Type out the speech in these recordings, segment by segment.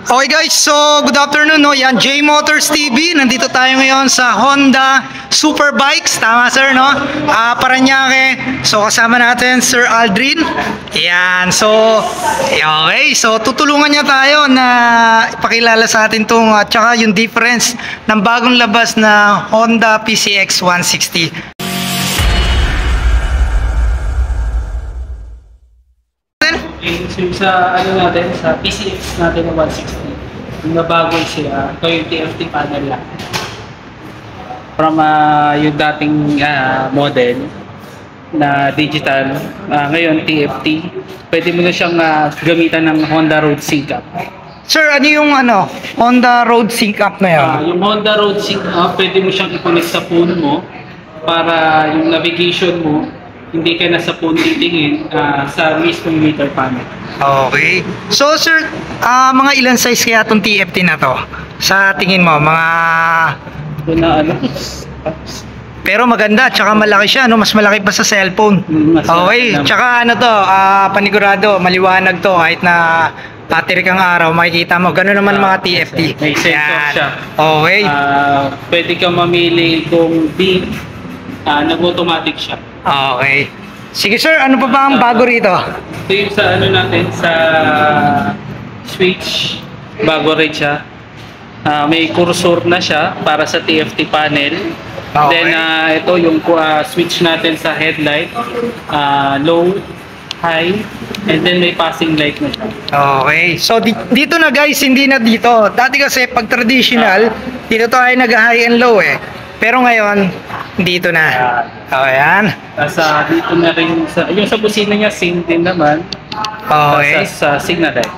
Okay guys, so good afternoon no. Yan J Motors TV. Nandito tayo ngayon sa Honda Superbikes, tama sir no? Paranaque. So kasama natin Sir Aldrin. Yan. So okay, so tutulungan niya tayo na ipakilala sa atin tong at saka yung difference ng bagong labas na Honda PCX 160. So sa natin, sa PCX natin na 160, yung nabago siya, ito yung TFT panel lang. From yung dating model na digital, ngayon TFT, pwede mo na siyang gamitan ng Honda Road Sync Up. Sir, ano yung Honda Road Sync Up na yan? Yung Honda Road Sync Up, pwede mo siyang i-connect sa phone mo para yung navigation mo, hindi ka na sa phone titingin sa mismong meter panel. Okay. So sir, mga ilan size kaya itong TFT na to? Sa tingin mo, mga... Pero maganda, tsaka malaki siya, no? Mas malaki pa sa cellphone. Okay, tsaka panigurado, maliwanag to, kahit na battery kang araw, makikita mo. Gano'n naman mga TFT. May sensor siya. Okay. Pwede kang mamili kung beep, nag-automatic siya. Okay. Sige sir, ano pa ba ang bago rito? Ito yung sa natin, sa switch, bago rin siya. May cursor na siya para sa TFT panel. Okay. Then ito yung switch natin sa headlight, low, high, and then may passing light na siya. Okay. So dito na guys, hindi na dito. Dati kasi pag traditional, dito tayo nag-high and low eh. Pero ngayon, dito na. Ayan. Dito na rin yung sa busina niya, same din naman. Okay. Sa signal light.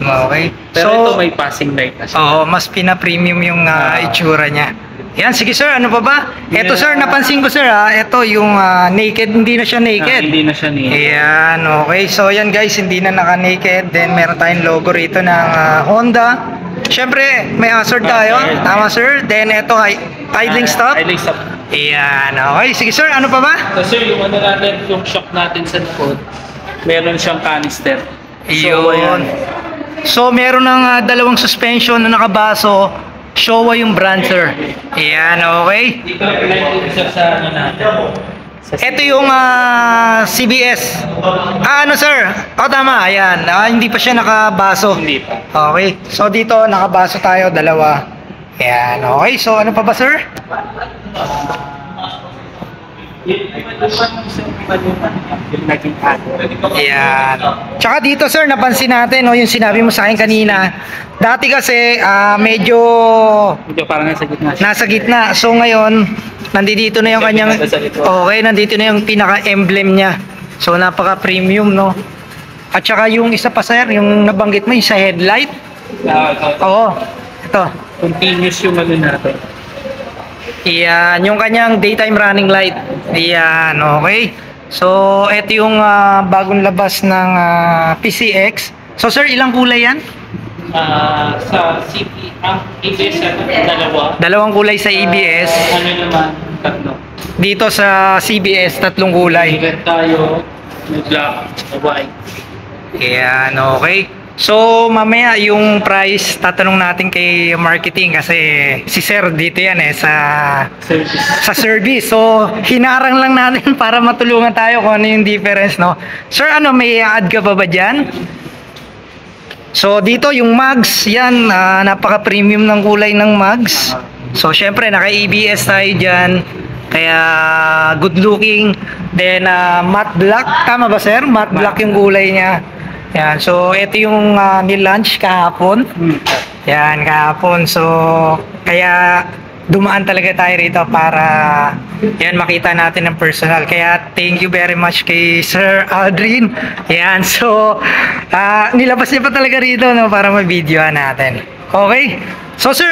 Okay. Pero ito may passing light na siya. Oo, mas pina-premium yung itsura niya. Yan, sige sir, ano pa ba? Ito sir, napansin ko sir ito yung naked, hindi na siya naked. Hindi na siya naked. Ayan, okay. So yan guys, hindi na naka-naked. Then meron tayong logo rito ng Honda. Siyempre, may hazard tayo. Tama sir. Then ito, idling stop. Idling stop. Ayan, okay. Sige sir, ano pa ba? So sir, yung natin, yung shock natin sa likod, meron siyang canister. Yun. So meron ng dalawang suspension na nakabaso. Showa yung brand sir. Ayan, okay. Dito, isa sa natin. Ito yung CBS. Ano sir? Tama. Ayan. Hindi pa siya nakabaso. Hindi pa. Okay. So dito nakabaso tayo, dalawa. Ayan. Okay. So ano pa ba sir? Ayan. Tsaka dito sir, napansin natin yung sinabi mo sa akin kanina. Dati kasi medyo parang nasa gitna. Nasa gitna. So ngayon, nandito na yung kanyang nandito na yung pinaka-emblem niya. So napaka-premium no. At saka yung isa pa sir, yung nabanggit mo yung sa headlight. Oo. Ito. Continuous yung natin. Iyan, yung kanyang daytime running light. Iyan, okay. So, ito yung bagong labas ng PCX. So, sir, ilang kulay yan? Sa CP, ang ABS dalawa. Dalawang kulay sa ABS. Ano naman, tatlo. Dito sa CBS, tatlong kulay. Ilan tayo, may black, white. Iyan, okay. So, mamaya yung price, tatanong natin kay marketing kasi si sir dito yan sa service. So, hinarang lang natin para matulungan tayo kung ano yung difference, no? Sir, may add ka ba dyan? So, dito yung mags, yan, napaka-premium ng kulay ng mags. So, syempre, naka-ABS tayo dyan. Kaya, good looking. Then, matte black. Tama ba, sir? Matte black yung kulay niya. Yan, so ito yung nilaunch kahapon. Yan, kahapon. So, kaya dumaan talaga tayo rito para yan makita natin ng personal. Kaya thank you very much kay Sir Aldrin. Yan, so nilabas niya pa talaga rito no, para ma-videoan natin. Okay? So sir,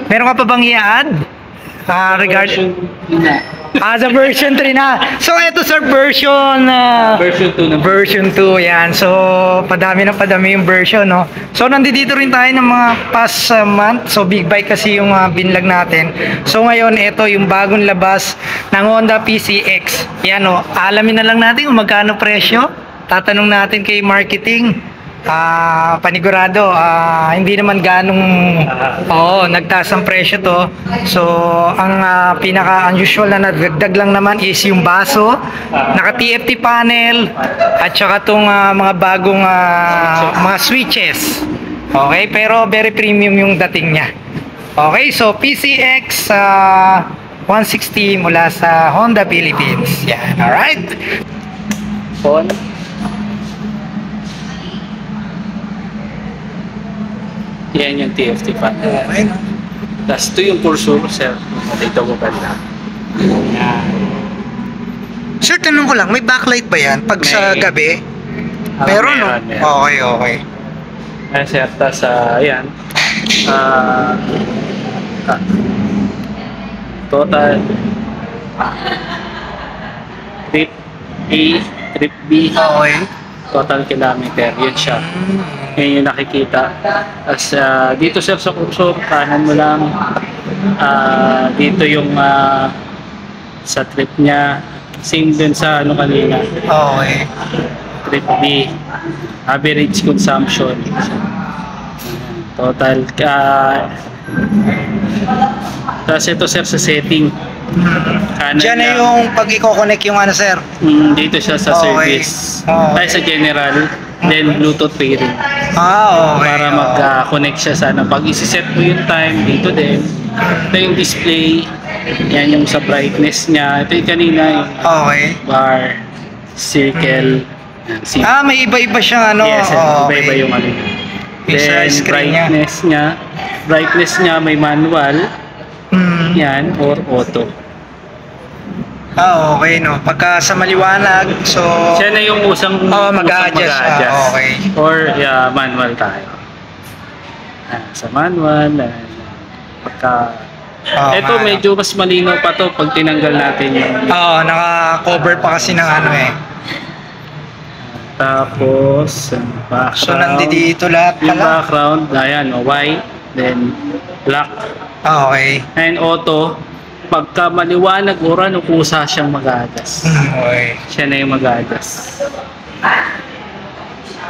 meron ka pa bang i-add? Sa version 3 na. So ito sir, version 2 na. Version 2 yan. So padami yung version no. So nandito rin tayo ng mga past month. So big bike kasi yung binlog natin. So ngayon ito yung bagong labas ng Honda PCX. Yan no. Alamin na lang natin kung magkano presyo. Tatanong natin kay marketing. panigurado, hindi naman ganong nagtaas ang presyo to. So ang pinaka unusual na nagdagdag lang naman is yung baso, naka TFT panel, at saka tong mga bagong mga switches. Okay, pero very premium yung dating niya. Okay, so PCX 160 mula sa Honda Philippines. Yan, alright. Phone. Yan yung TFT panel. Okay. Tapos ito yung cursor, sir. Dito ko ganda. Yan. Sir, tanong ko lang, may backlight ba yan pag sa May. gabi? Meron, no? Meron. Okay, okay. Ayan, sir. Tapos, ayan. Total. Trip A, trip B. Okay. Total kilometer. Yun siya. Yan yung nakikita. As dito sir sa kursor, kanan mo lang. Dito yung sa trip niya. Same din sa ano kanina. Okay. Trip B. Average consumption. Total. Tapos ito sir sa setting. Kanan Diyan na lang. yung pag i-connect yung ano, sir. Dito siya sa Okay. service. Okay. Ay sa general. Then Bluetooth pairing. Okay. Para mag-connect siya sa pag isi-set mo yung time dito din. Ito yung display. Yan yung sa brightness niya. Ito yung kanina yung Okay. bar, circle. Yan, May iba-iba siyang ano. yes, Okay. iba-iba yung ano. Yung sa Then screen niya. brightness niya may manual. Hmm. Yan, or auto. Okay, no. Pagka sa maliwanag, so... Siya na yung usang mag-a-adjust. Okay. Or manual tayo. Sa manual, pagka ito manual. medyo mas malinaw pa to pag tinanggal natin yung naka-cover pa kasi ng ano eh. tapos background. So, nandito lahat Yung pala. background, ayan, white, then black. Okay. And auto, pagka maliwanag or ano, kusa siyang mag-adjust. Okay. Siya na yung mag-adjust.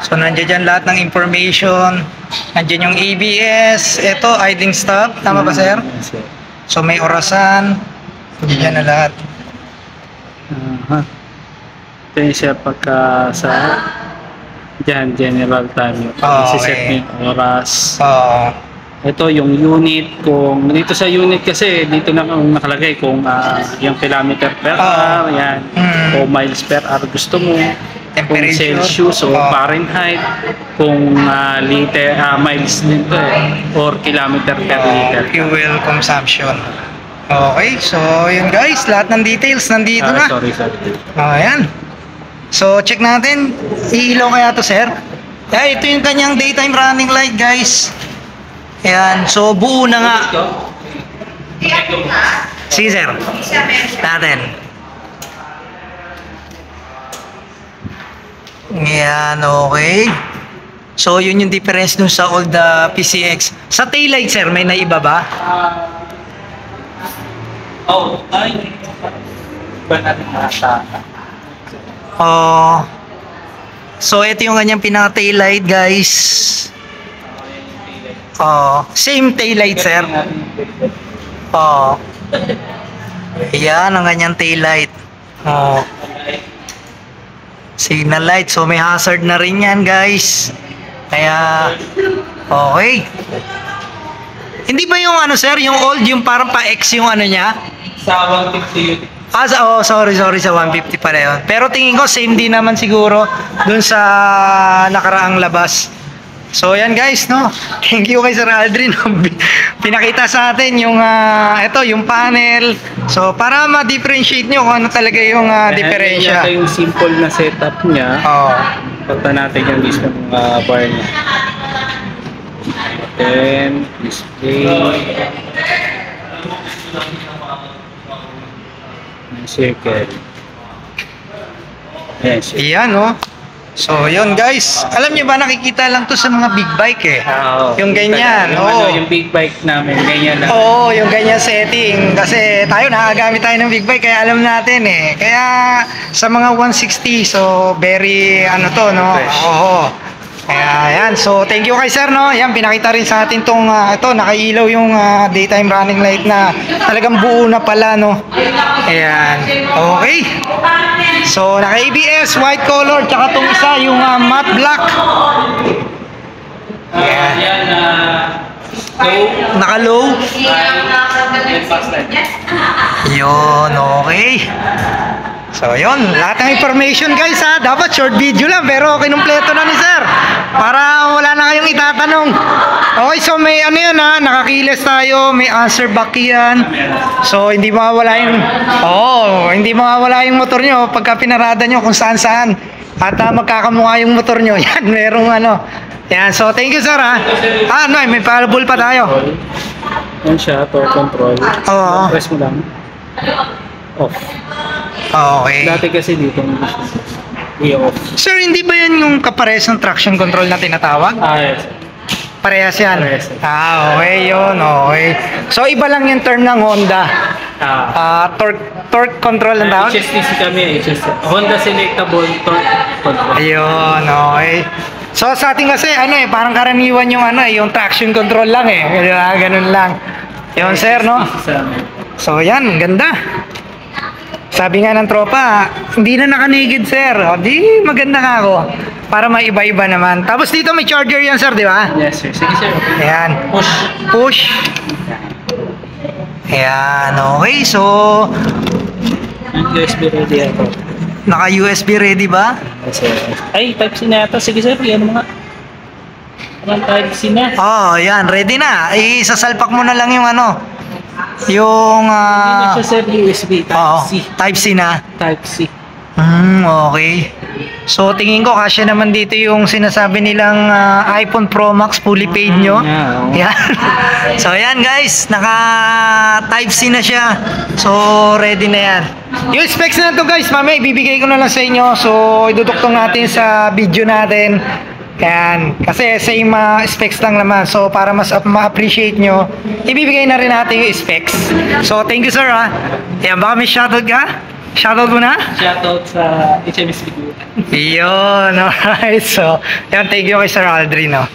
So, nandiyan dyan lahat ng information. Nandiyan yung ABS. Ito, idling stop. Tama ba, sir? Yes, sir. So, may orasan. Nandiyan na lahat. Ito yung siya pagka sa dyan, general time. Okay. Isiset mo yung oras. Oo. Ito yung unit. Kung dito sa unit kasi, dito na nakalagay kung yung kilometer per hour, yan. O miles per hour gusto mo. Kung Temperature. Celsius o Fahrenheit. Kung miles nito or kilometer per liter. Fuel consumption. Okay, so yun guys, lahat ng details nandito na. Sorry. Ayan. So, check natin. Iilaw kaya to, sir? Ito yung kanyang daytime running light, guys. Ayan. So, buo na nga. Sige, sir. Natin. Ayan, okay. So, yun yung difference dun sa old PCX. Sa taillight, sir, may naiba ba? Ba natin nakasaka? So, ito yung kanyang pinaka-taillight, guys. Same taillight, sir. Ayan ang kanyang taillight. Signal light. So, may hazard na rin yan, guys. Kaya, okay. Hindi ba yung ano, sir? Yung old, yung parang pa-X yung ano niya? Sa 150 unit. Sorry, sa 150 pala yun. Pero tingin ko, same din naman siguro dun sa nakaraang labas. So, yan guys, no? Thank you kay Sir Aldrin. Pinakita sa atin yung, yung panel. So, para ma-differentiate nyo kung ano talaga yung diferensya. Ito yung simple na setup niya. Punta natin yung mismo bar niya. Then, display. Circle. Yes. Iyan, no? So, yun guys. Alam nyo ba, nakikita lang to sa mga big bike eh. Yung ganyan. Yung big bike namin, ganyan lang. Oo, yung ganyan setting. Kasi tayo, nakagamit tayo ng big bike, kaya alam natin eh. Kaya sa mga 160, so very, ano to, no? Fresh. Oo. Ayan, so thank you kay sir, no? Ayan, pinakita rin sa atin tong, ito, nakailaw yung daytime running light na talagang buo na pala, no? Ayan, okay. So, naka-ABS, white color, tsaka tong isa, yung matte black. Ayan. Yan, low. Naka-low. And fast light. Yun, okay. So, yun. Lahat ng information, guys, ha. Dapat short video lang, pero kinumpleto na ni sir. Para wala na kayong itatanong. Okay, so may ano yun, ha. Nakakiles tayo. May answer back yan. So, hindi mawawala yung... hindi mawawala yung motor nyo pagka pinarada nyo kung saan-saan. At magkakamukha yung motor nyo. Yan, merong ano. Yan, so thank you, sir, ha. No, may parable pa tayo. Yan siya, torque control. Oo. Press mo lang. Off. Okay. Dati kasi dito i-off. Sir, hindi ba yan yung kapares ng traction control na tinatawag? Yes. Parehas yan? Parehas. Okay, yun, okay. So, iba lang yung term ng Honda. Torque control ang tawag? HSTC kami, HSTC. Honda Selectable Torque Control. Ayun, okay. So, sa atin kasi, parang karaniwan yung yung traction control lang eh. Ganun lang. Yun, sir, no? So, yan, ganda. Sabi nga ng tropa, hindi na naka-naked, sir. O, di maganda nga ako. Para may iba-iba naman. Tapos dito may charger yan, sir, di ba? Yes, sir. Sige, sir. Ayan. Push. Push. Ayan, okay. So, USB ready ako. naka-USB ready ba? Yes, sir. Ay, Type-C na yata. Sige, sir. Yan mo nga. Ayan, Type-C na. Yan. Ready na. Isasalpak mo na lang yung yung... Hindi na siya, sir. USB. Type-C. Type-C na. Type-C. Okay. So, tingin ko kasya naman dito yung sinasabi nilang iPhone Pro Max fully paid nyo. Yeah, Yan. So, ayan guys. Naka Type-C na siya. So, ready na yan. Yung specs na to guys, mamaya ibibigay ko na lang sa inyo. So, iduduktong natin sa video natin. Yan. Kasi same specs lang naman. So, para mas ma-appreciate nyo, ibibigay na rin natin yung specs. So, thank you sir, ha. Yan, baka may shoutout ka? Shoutout mo na? Shoutout sa HMS Video. Yun, alright. So, yan, thank you kay Sir Aldrin, no?